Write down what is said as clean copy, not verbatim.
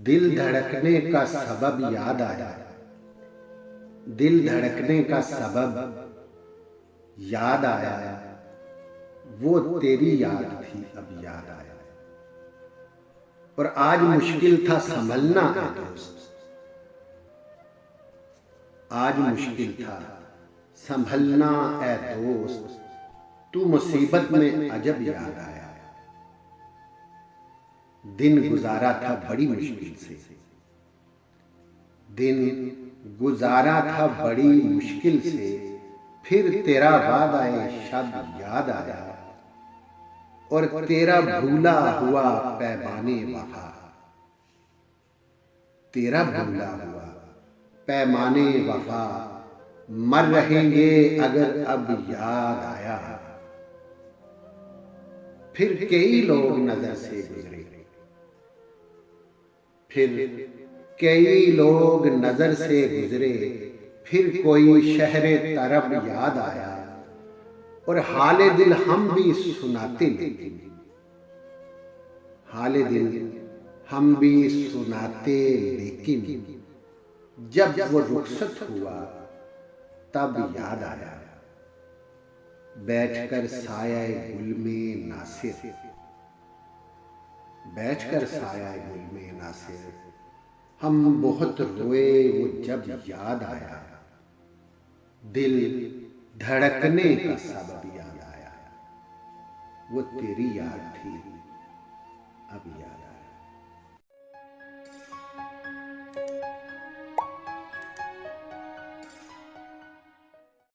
दिल धड़कने का सबब याद आया, दिल धड़कने का सबब याद आया, वो तेरी याद थी अब याद आया। और आज मुश्किल था संभलना है दोस्त, आज मुश्किल था संभलना है दोस्त, तू मुसीबत में अजब याद आया। दिन गुजारा था बड़ी मुश्किल से, दिन गुजारा था बड़ी मुश्किल से, फिर तेरा वाद आए शब्द याद आया। और तेरा भूला हुआ पैमाने वफा, तेरा भूला हुआ पैमाने वफा, मर रहेंगे अगर अब याद आया। फिर कई लोग नजर से गुजरे, फिर कई लोग नजर से गुजरे, फिर कोई शहरे तरब याद आया। और हाले दिल हम भी सुनाते लेकिन, हाले दिल हम भी सुनाते लेकिन, जब वो रुखसत हुआ तब याद आया। बैठकर साया गुल में नासिर, बैठकर साया गुल में नासिर, हम बहुत रोए वो जब याद आया। दिल धड़कने का सबब याद आया, वो तेरी याद थी अब याद आया।